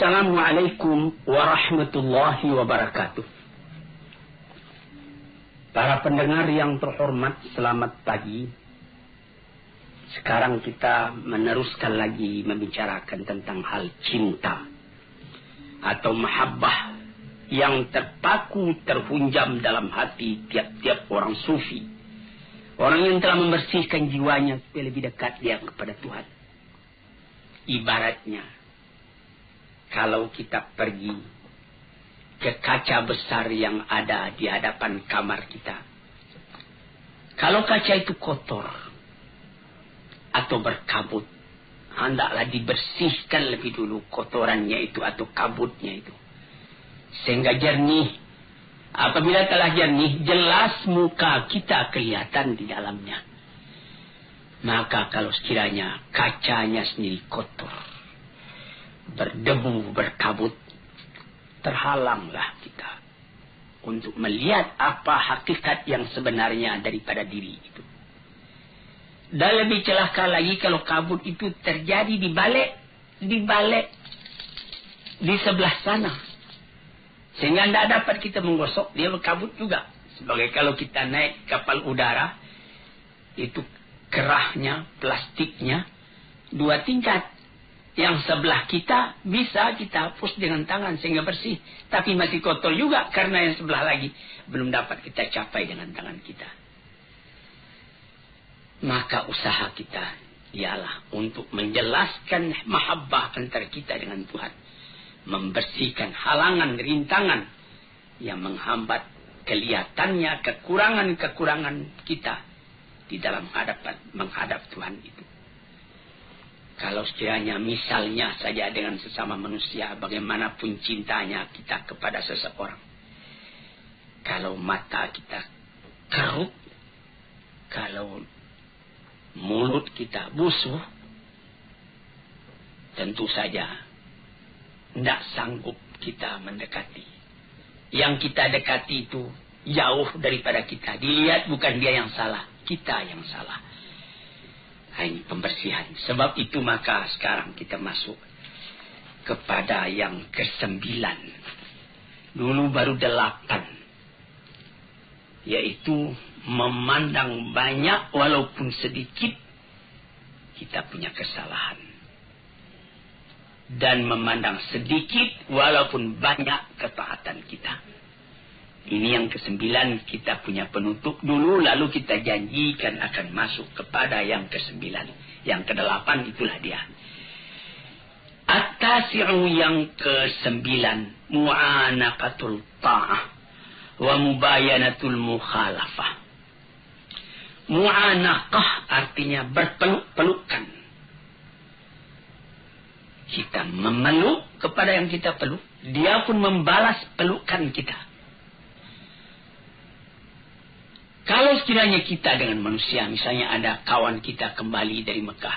Assalamualaikum warahmatullahi wabarakatuh. Para pendengar yang terhormat, selamat pagi. Sekarang kita meneruskan lagi membicarakan tentang hal cinta atau mahabbah yang terpaku terhunjam dalam hati tiap-tiap orang sufi. Orang yang telah membersihkan jiwanya supaya lebih dekat dia kepada Tuhan. Ibaratnya, kalau kita pergi ke kaca besar yang ada di hadapan kamar kita. Kalau kaca itu kotor atau berkabut, hendaklah dibersihkan lebih dulu kotorannya itu atau kabutnya itu. Sehingga jernih. Apabila telah jernih, jelas muka kita kelihatan di dalamnya. Maka kalau sekiranya kacanya sendiri kotor, berdebu, berkabut, terhalanglah kita untuk melihat apa hakikat yang sebenarnya daripada diri itu. Dan lebih celaka lagi kalau kabut itu terjadi di balik di sebelah sana, sehingga tidak dapat kita menggosok, dia berkabut juga. Sebagai kalau kita naik kapal udara, itu kerahnya, plastiknya 2 tingkat. Yang sebelah kita bisa kita hapus dengan tangan sehingga bersih. Tapi masih kotor juga karena yang sebelah lagi belum dapat kita capai dengan tangan kita. Maka usaha kita ialah untuk menjelaskan mahabbah antara kita dengan Tuhan. Membersihkan halangan, rintangan yang menghambat kelihatannya kekurangan-kekurangan kita di dalam menghadap Tuhan itu. Kalau sekiranya misalnya saja dengan sesama manusia, bagaimanapun cintanya kita kepada seseorang. Kalau mata kita kerut, kalau mulut kita busuk, tentu saja tidak sanggup kita mendekati. Yang kita dekati itu jauh daripada kita. Dilihat bukan dia yang salah, kita yang salah. Ini pembersihan. Sebab itu maka sekarang kita masuk kepada yang ke-9. Dulu baru 8. Yaitu memandang banyak walaupun sedikit kita punya kesalahan. Dan memandang sedikit walaupun banyak ketaatan kita. Ini yang ke-9, kita punya penutup dulu, lalu kita janjikan akan masuk kepada yang ke-9. Yang ke-8 itulah dia. At-tasi'u yang ke-9, mu'anaqatul ta'ah wa mubayanatul mukhalafah. Mu'anaqah artinya berpeluk-pelukan. Kita memeluk kepada yang kita peluk, dia pun membalas pelukan kita. Kalau sekiranya kita dengan manusia, misalnya ada kawan kita kembali dari Mekah.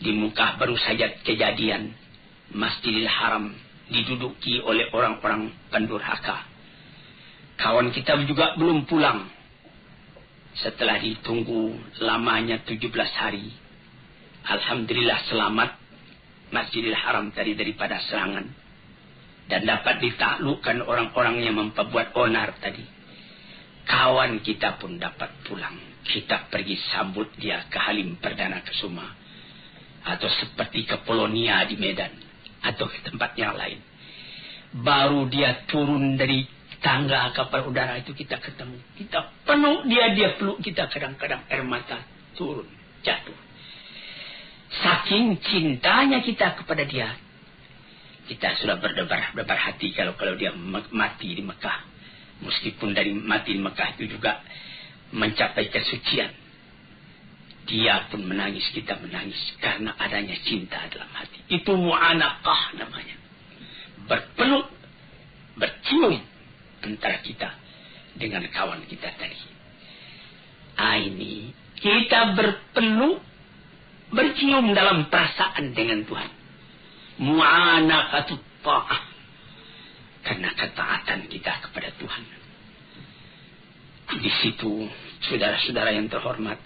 Di Mekah baru saja kejadian Masjidil Haram diduduki oleh orang-orang pendurhaka. Kawan kita juga belum pulang. Setelah ditunggu lamanya 17 hari. Alhamdulillah selamat Masjidil Haram tadi daripada serangan. Dan dapat ditaklukkan orang-orang yang memperbuat onar tadi. Kawan kita pun dapat pulang. Kita pergi sambut dia ke Halim Perdana Kusuma. Atau seperti ke Polonia di Medan. Atau ke tempat yang lain. Baru dia turun dari tangga kapal udara itu kita ketemu. Kita penuh dia peluk kita. Kadang-kadang air mata turun, jatuh. Saking cintanya kita kepada dia. Kita sudah berdebar hati kalau dia mati di Mekah. Meskipun dari mati di Mekah itu juga mencapai kesucian. Dia pun menangis, kita menangis. Karena adanya cinta dalam hati. Itu mu'anaqah namanya. Berpeluk, bercium antara kita dengan kawan kita tadi. Ini kita berpeluk, bercium dalam perasaan dengan Tuhan. Mu'anaqatut ta'ah. Karena ketaatan kita kepada Tuhan. Di situ, saudara-saudara yang terhormat,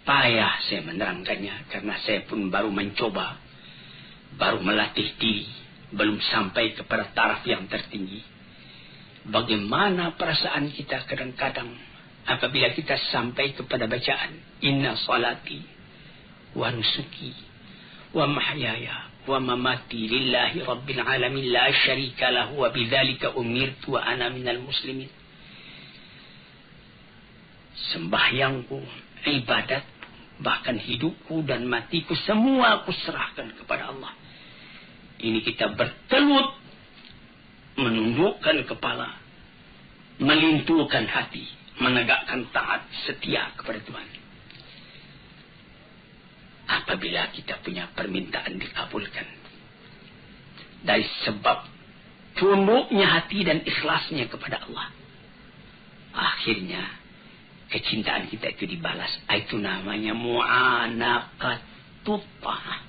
payah saya menerangkannya. Karena saya pun baru mencoba, baru melatih diri. belum sampai kepada taraf yang tertinggi. Bagaimana perasaan kita kadang-kadang apabila kita sampai kepada bacaan inna salati wa nusuki wa mahyaya wa mamati lillahi rabbil alamin la syarika lahu wa bidzalika umirtu wa ana minal muslimin. Sembahyangku, ibadat, bahkan hidupku dan matiku semua aku serahkan kepada Allah. Ini kita bertelut, menundukkan kepala, melintuhkan hati, menegakkan taat setia kepada Tuhan. Apabila kita punya permintaan dikabulkan dari sebab tunduknya hati dan ikhlasnya kepada Allah, akhirnya kecintaan kita itu dibalas. Itu namanya mu'anaqatut ta'ah.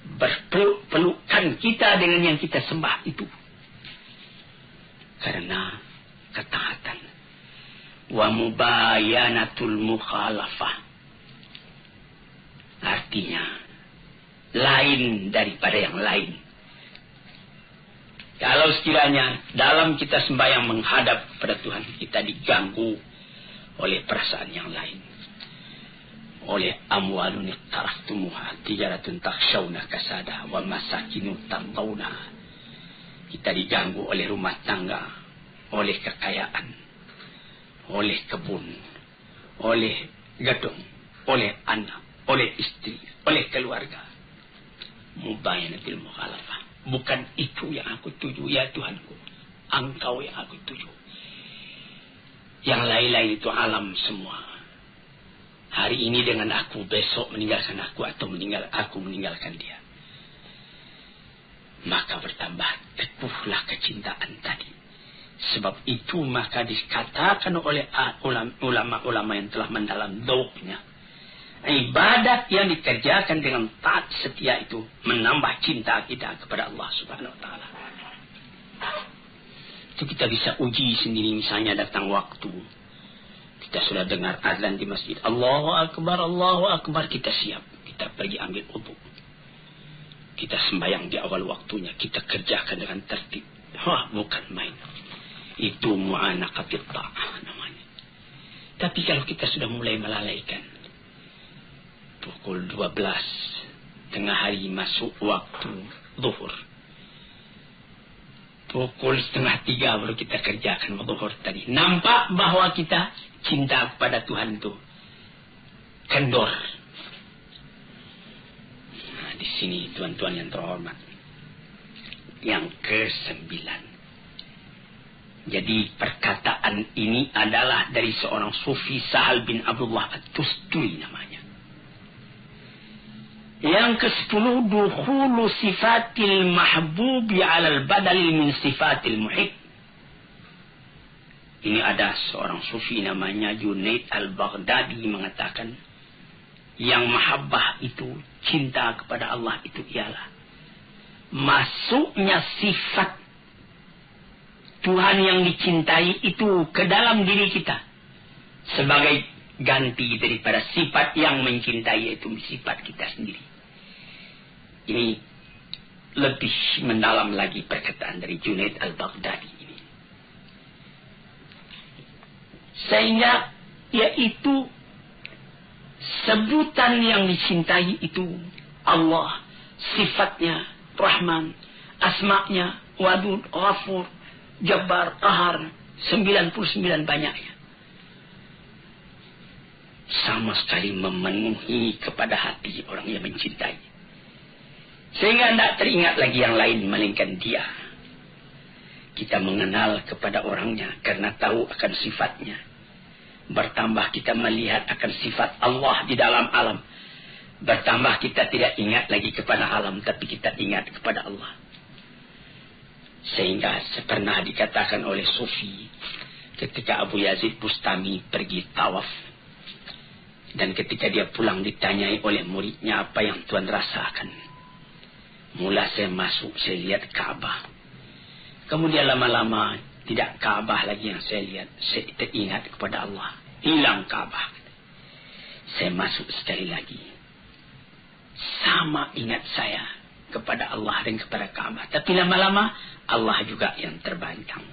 Berpelukan kita dengan yang kita sembah itu karena ketaatan. Wa mubayanatul mukhalafah, artinya lain daripada yang lain. Kalau sekiranya dalam kita sembahyang menghadap kepada Tuhan, kita diganggu oleh perasaan yang lain, oleh amwalun iqtaraftumuha tijaratun takhshawna kasada wa masakinu tardawna. Kita diganggu oleh rumah tangga, oleh kekayaan, oleh kebun, oleh gedung, oleh anak, oleh istri, oleh keluarga. Mubayanatil mukhalafah. Bukan itu yang aku tuju, ya Tuhanku. Engkau yang aku tuju. Yang lain-lain itu alam semua. Hari ini dengan aku, besok meninggalkan aku, atau aku meninggalkan dia. Maka bertambah teguhlah kecintaan tadi. Sebab itu maka dikatakan oleh ulama-ulama yang telah mendalam dauknya, ibadat yang dikerjakan dengan taat setia itu menambah cinta kita kepada Allah Subhanahu wa taala. Itu kita bisa uji sendiri. Misalnya datang waktu, kita sudah dengar azan di masjid, Allahu Akbar, kita siap, kita pergi ambil wudu, kita sembahyang di awal waktunya, kita kerjakan dengan tertib. Wah, bukan main. Itu mu'anaqatut ta'ah namanya. Tapi kalau kita sudah mulai melalaikan, pukul 12 tengah hari masuk waktu zuhur, pukul 2:30 baru kita kerjakan zuhur tadi. Nampak bahwa kita cinta kepada Tuhan itu kendor. Nah, di sini tuan-tuan yang terhormat, yang ke-9. Jadi perkataan ini adalah dari seorang sufi, Sahal bin Abdullah At-Tusturi namanya. Yang ke-10, dukhulu sifatil mahbubi alal badali min sifatil muhib. Ini ada seorang sufi namanya Junaid al-Baghdadi mengatakan, yang mahabbah itu, cinta kepada Allah itu ialah masuknya sifat Tuhan yang dicintai itu ke dalam diri kita sebagai ganti daripada sifat yang mencintai, yaitu sifat kita sendiri. Ini lebih mendalam lagi perkataan dari Junaid al-Baghdadi ini. Sehingga yaitu sebutan yang dicintai itu Allah, sifatnya Rahman, asma'nya Wadud, Ghafur, Jabbar, Qahar, 99 banyaknya. Sama sekali memenuhi kepada hati orang yang mencintai. Sehingga tidak teringat lagi yang lain melainkan dia. Kita mengenal kepada orangnya karena tahu akan sifatnya. Bertambah kita melihat akan sifat Allah di dalam alam. Bertambah kita tidak ingat lagi kepada alam, tapi kita ingat kepada Allah. Sehingga pernah dikatakan oleh Sufi, ketika Abu Yazid Bustami pergi tawaf, dan ketika dia pulang ditanyai oleh muridnya, apa yang Tuan rasakan? Mula saya masuk, saya lihat Ka'bah. Kemudian lama-lama tidak Ka'bah lagi yang saya lihat, saya teringat kepada Allah. Hilang Ka'bah. Saya masuk sekali lagi, sama ingat saya kepada Allah dan kepada Ka'bah. Tapi lama-lama Allah juga yang terbangkang.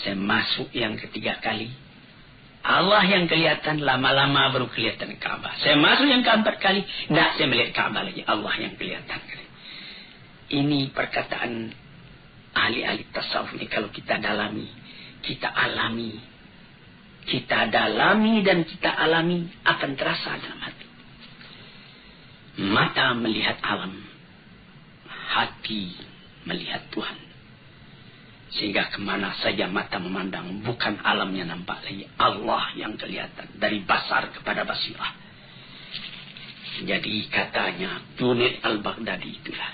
Saya masuk yang ketiga kali, Allah yang kelihatan, lama-lama baru kelihatan Ka'bah. Saya masuk yang keempat kali, tidak saya melihat Ka'bah lagi, Allah yang kelihatan. Ini perkataan ahli-ahli tasawuf ini kalau kita dalami, kita alami, kita dalami dan kita alami akan terasa dalam hati. Mata melihat alam, hati melihat Tuhan. Sehingga kemana saja mata memandang, bukan alamnya nampak lagi, Allah yang kelihatan. Dari basar kepada basirah. Jadi katanya Junaid al-Baghdadi itulah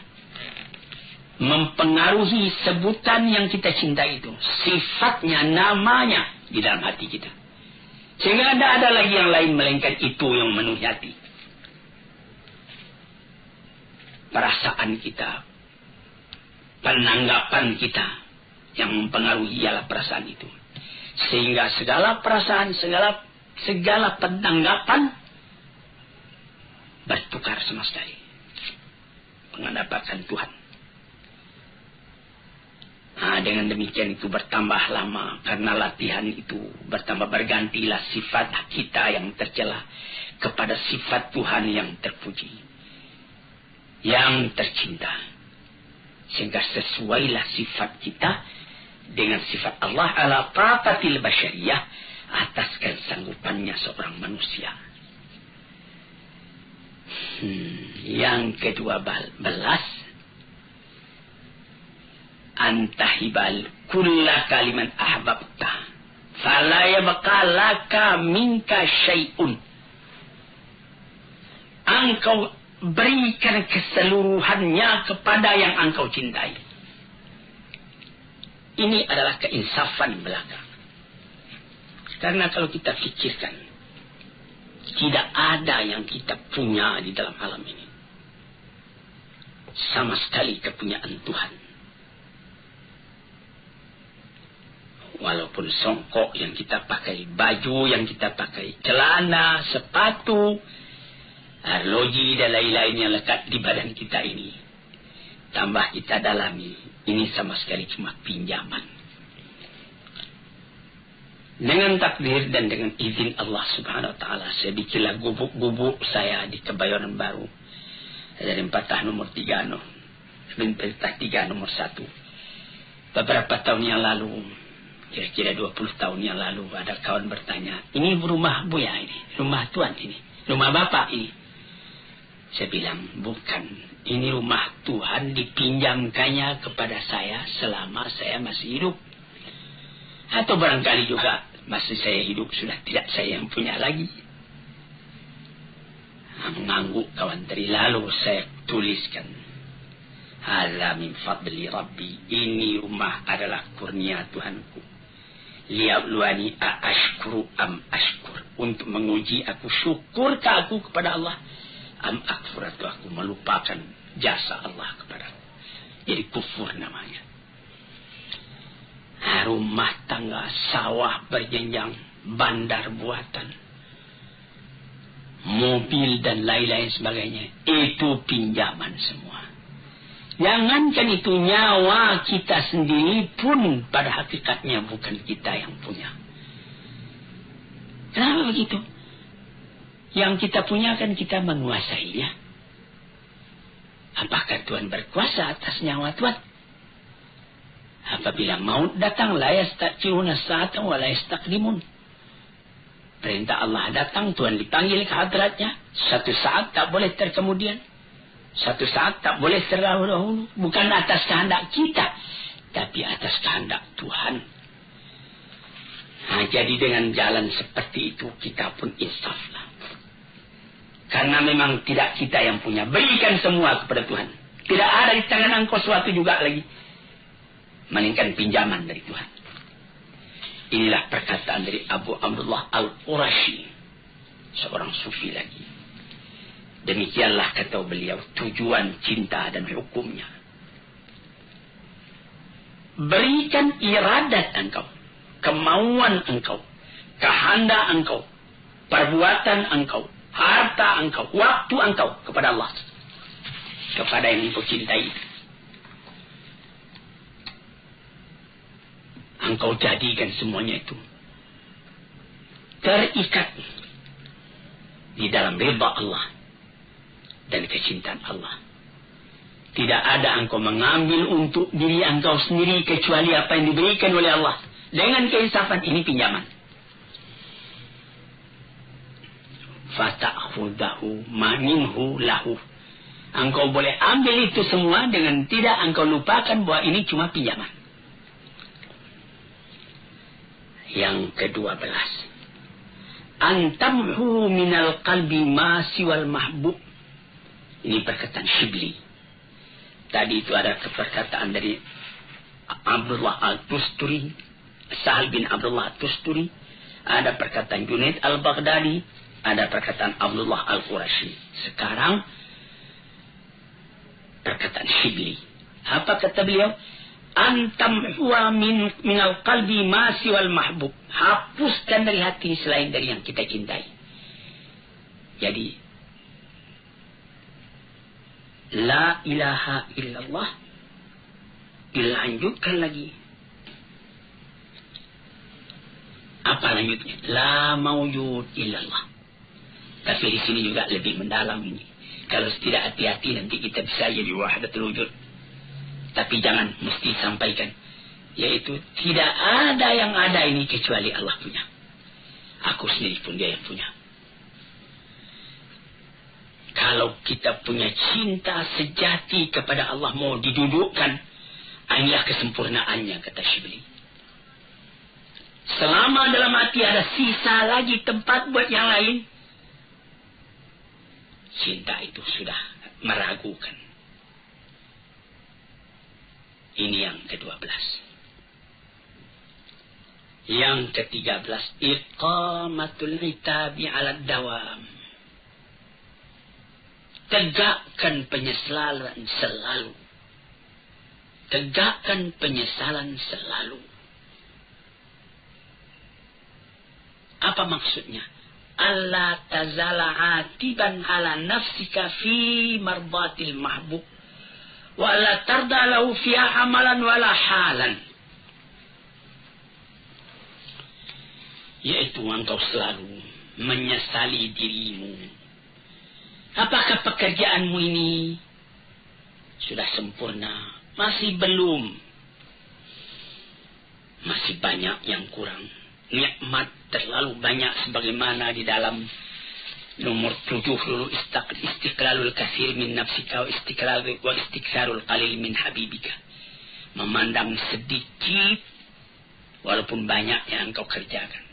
mempengaruhi sebutan yang kita cintai itu, sifatnya, namanya di dalam hati kita. Sehingga tidak ada lagi yang lain melainkan itu yang memenuhi hati. Perasaan kita, penanggapan kita yang mempengaruhi ialah perasaan itu. Sehingga segala perasaan, segala penanggapan bertukar sama sekali. Mengandalkan Tuhan. Nah, dengan demikian itu bertambah lama karena latihan itu bertambah, bergantilah sifat kita yang tercela kepada sifat Tuhan yang terpuji, yang tercinta. Sehingga sesuailah sifat kita dengan sifat Allah ala taqatil basyariyah, atas kesanggupannya seorang manusia. Yang kedua belas, antahibal kulla kaliman ahbabta fala yabqa laka minka syai'un. Engkau berikan keseluruhannya kepada yang engkau cintai. Ini adalah keinsafan belaka. Karena kalau kita fikirkan, tidak ada yang kita punya di dalam alam ini sama sekali kepunyaan Tuhan. Walaupun songkok yang kita pakai, baju yang kita pakai, celana, sepatu, arloji dan lain-lain yang lekat di badan kita ini, tambah kita dalami, ini sama sekali cuma pinjaman. Dengan takdir dan dengan izin Allah Subhanahu Wa Taala, saya bikinlah gubuk-gubuk saya di Kebayoran Baru dari Patah nomor 3, Patah 3 nomor 1. Beberapa tahun yang lalu, kira-kira 20 tahun yang lalu, ada kawan bertanya, ini rumah Buya ini, rumah Tuan ini, rumah Bapak ini. Saya bilang, bukan. Ini rumah Tuhan dipinjamkannya kepada saya selama saya masih hidup. Atau barangkali juga masih saya hidup sudah tidak saya yang punya lagi. Mengangguk kawan tadi, lalu saya tuliskan, hadza min fadli Rabbi, ini rumah adalah kurnia Tuhanku. Liyabluwani ashkuru am ashkur, untuk menguji aku, syukurkah aku kepada Allah, am akfur, atau aku melupakan jasa Allah kepadaku. Jadi kufur namanya. Rumah tangga, sawah berjenjang, bandar buatan, mobil dan lain-lain sebagainya, itu pinjaman semua. Jangankan itu, nyawa kita sendiri pun pada hakikatnya bukan kita yang punya. Kenapa begitu? Yang kita punya kan kita menguasainya. Apakah Tuhan berkuasa atas nyawa Tuhan? Apabila maut datang, la yasta'khiruna sa'atan wa la yastaqdimun. Perintah Allah datang, Tuhan dipanggil ke hadratnya, satu saat tak boleh terkemudian, satu saat tak boleh terdahulu. Bukan atas kehendak kita, tapi atas kehendak Tuhan. Nah, jadi dengan jalan seperti itu kita pun insaflah. Karena memang tidak kita yang punya. Berikan semua kepada Tuhan. Tidak ada di tangan engkau suatu juga lagi, melainkan pinjaman dari Tuhan. Inilah perkataan dari Abu Abdullah Al-Qurashi, seorang sufi lagi. Demikianlah kata beliau tujuan cinta dan hukumnya. Berikan iradat engkau, kemauan engkau, kehendak engkau, perbuatan engkau, harta engkau, waktu engkau kepada Allah. kepada yang engkau cintai. Engkau jadikan semuanya itu terikat di dalam ridha Allah dan kecintaan Allah. Tidak ada engkau mengambil untuk diri engkau sendiri kecuali apa yang diberikan oleh Allah. Dengan keinsafan ini pinjaman. Fata'khudahu minhu lahu. Engkau boleh ambil itu semua dengan tidak engkau lupakan bahwa ini cuma pinjaman. Yang ke-12. Antamhu minal qalbi ma siwal mahbub. Ini perkataan Shibli. Tadi itu ada perkataan dari Abdullah Al-Tusturi, Sahal bin Abdullah Al-Tusturi. Ada perkataan Junaid Al-Baghdadi. Ada perkataan Abdullah Al-Qurashi. Sekarang perkataan Shibli. Apa kata beliau? Antam huwa minal qalbi ma siwal mahbub. Hapuskan dari hati selain dari yang kita cintai. Jadi la ilaha illallah dilanjutkan lagi. Apa lanjutnya? La mawjud illallah. Tapi di sini juga lebih mendalam ini. Kalau tidak hati-hati nanti kita bisa jadi wahdatul wujud. Tapi jangan mesti sampaikan. Yaitu tidak ada yang ada ini kecuali Allah punya. Aku sendiri pun dia yang punya. Kalau kita punya cinta sejati kepada Allah mau didudukkan, inilah kesempurnaannya kata Shibli. Selama dalam hati ada sisa lagi tempat buat yang lain, cinta itu sudah meragukan. Ini yang ke-12. Yang ke-13. Iqamatul itabi ala dawam. Tegakkan penyesalan selalu. Tegakkan penyesalan selalu. Apa maksudnya? Allah tazala atiban ala nafsika fi marbatil mahbub. Wa la tarda lahu fiha amalan wala halan. Yaitu engkau selalu menyesali dirimu. Apakah pekerjaanmu ini sudah sempurna? Masih belum. Masih banyak yang kurang. Nikmat terlalu banyak sebagaimana di dalam nomor 7 dulu istiqlalul katsir min nafsika wa istiqsarul qalil min habibika. Memandang sedikit walaupun banyak yang engkau kerjakan.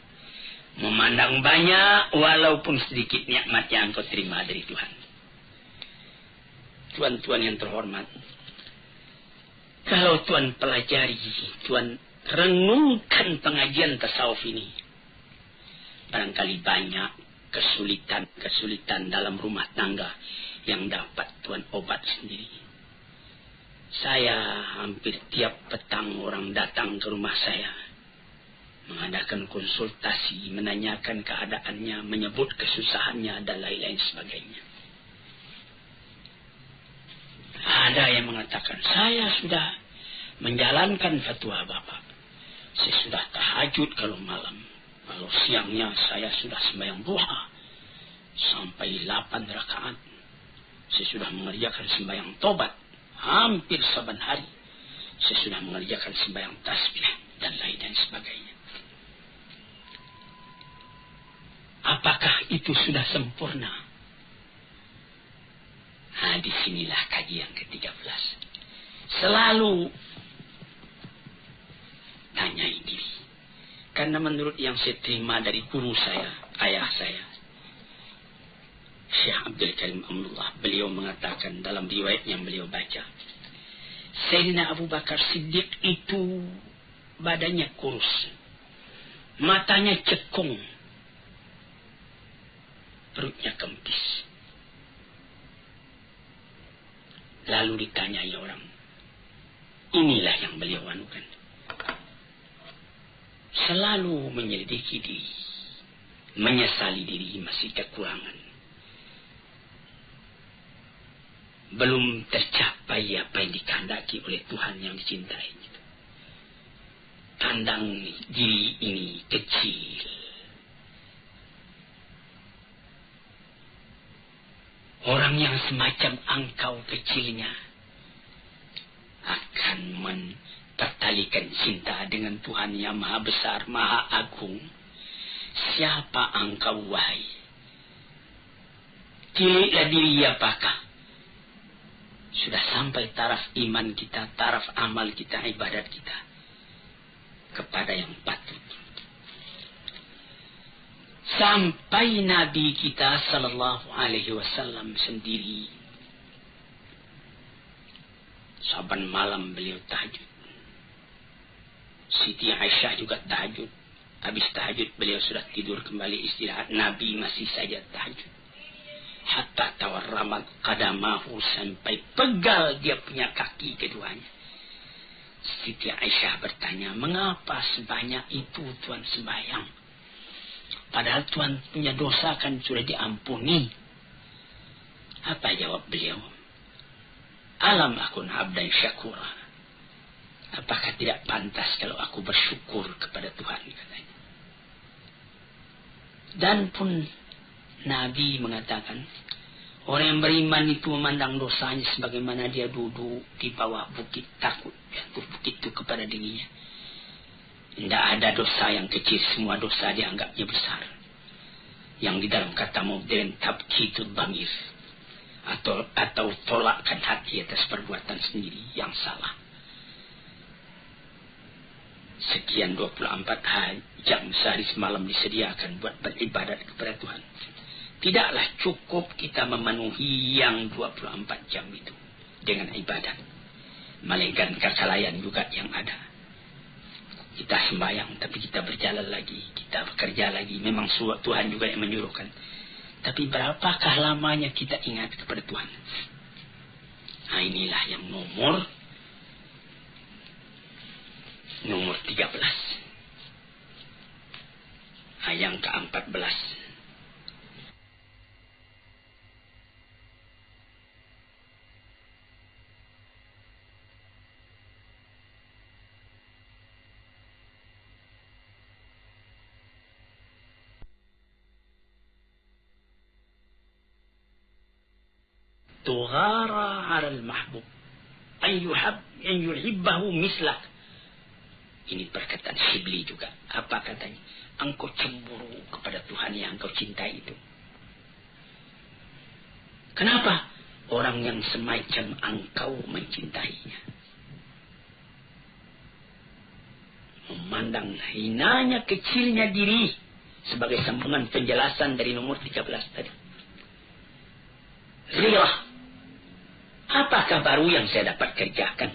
Memandang banyak walaupun sedikit nikmat yang engkau terima dari Tuhan. Tuan-tuan yang terhormat, kalau tuan pelajari, tuan renungkan pengajian tasawuf ini, barangkali banyak kesulitan dalam rumah tangga yang dapat tuan obat sendiri. Saya hampir tiap petang orang datang ke rumah saya, mengadakan konsultasi, menanyakan keadaannya, menyebut kesusahannya dan lain-lain sebagainya. Ada yang mengatakan, saya sudah menjalankan fatwa Bapak. Saya sudah tahajud kalau malam. Kalau siangnya saya sudah sembahyang duha sampai 8 rakaat. Saya sudah mengerjakan sembahyang tobat hampir saban hari. Saya sudah mengerjakan sembahyang tasbih dan lain-lain sebagainya. Apakah itu sudah sempurna? Nah, disinilah kajian ke-13. Selalu tanyai diri. Karena menurut yang saya terima dari guru saya, ayah saya, Syekh Abdul Karim Amrullah, beliau mengatakan dalam riwayat yang beliau baca, Sayyidina Abu Bakar Siddiq itu badannya kurus, matanya cekung, perutnya kempis. Lalu ditanyai orang, inilah yang beliau anukan. Selalu menyelidiki diri, menyesali diri masih kekurangan. belum tercapai apa yang dikehendaki oleh Tuhan yang dicintai. Pandang diri ini kecil. Orang yang semacam engkau kecilnya akan mempertalikan cinta dengan Tuhan yang maha besar, maha agung. Siapa engkau, wahai? Tiliklah diri, apakah sudah sampai taraf iman kita, taraf amal kita, ibadat kita kepada yang patut. Sampai Nabi kita sallallahu alaihi wasallam sendiri, saban malam beliau tahajud. Siti Aisyah juga tahajud. Habis tahajud beliau sudah tidur kembali istirahat. Nabi masih saja tahajud. Hatta tawarramat qadamahu, sampai pegal dia punya kaki keduanya. Siti Aisyah bertanya, mengapa sebanyak itu Tuhan sembahyang? Padahal Tuhan punya dosa kan sudah diampuni. Apa jawab beliau? Alam akun abdan syakura. Apakah tidak pantas kalau aku bersyukur kepada Tuhan, katanya. Dan pun Nabi mengatakan, orang yang beriman itu memandang dosanya sebagaimana dia duduk di bawah bukit, takut jatuh bukit itu kepada dirinya. Tidak ada dosa yang kecil, semua dosa dianggapnya besar. Yang di dalam kata modern tabkitul dhamir, atau tolakkan hati atas perbuatan sendiri yang salah. Sekian 24 jam sehari semalam disediakan buat beribadat kepada Tuhan. Tidaklah cukup kita memenuhi yang 24 jam itu dengan ibadat. Melainkan kelalaian juga yang ada. Kita sembahyang, tapi kita berjalan lagi, kita bekerja lagi. Memang Tuhan juga yang menyuruhkan. Tapi berapakah lamanya kita ingat kepada Tuhan? Nah, inilah yang nomor 13. Yang ke-14. Tughara 'ala al-mahbub an yuhibbahu mislak. Ini perkataan Shibli juga. Apa katanya? Engkau cemburu kepada Tuhan yang engkau cintai itu. Kenapa? Orang yang semacam engkau mencintainya. Memandang hinanya, kecilnya diri. Sebagai sambungan penjelasan dari nomor 13 tadi. Rilah. Apakah baru yang saya dapat kerjakan?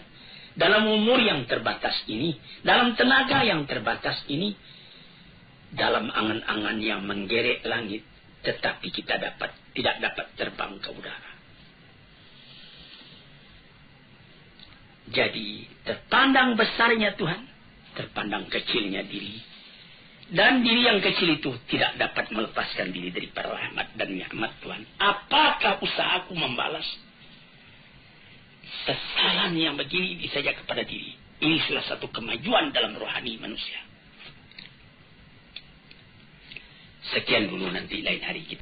Dalam umur yang terbatas ini, dalam tenaga yang terbatas ini, dalam angan-angan yang menggeret langit, tetapi kita tidak dapat terbang ke udara. Jadi, terpandang besarnya Tuhan, terpandang kecilnya diri. Dan diri yang kecil itu tidak dapat melepaskan diri dari rahmat dan nikmat Tuhan. Apakah usahaku membalas kesalahan yang begini saja kepada diri? Ini salah satu kemajuan dalam rohani manusia. Sekian dulu, nanti lain hari kita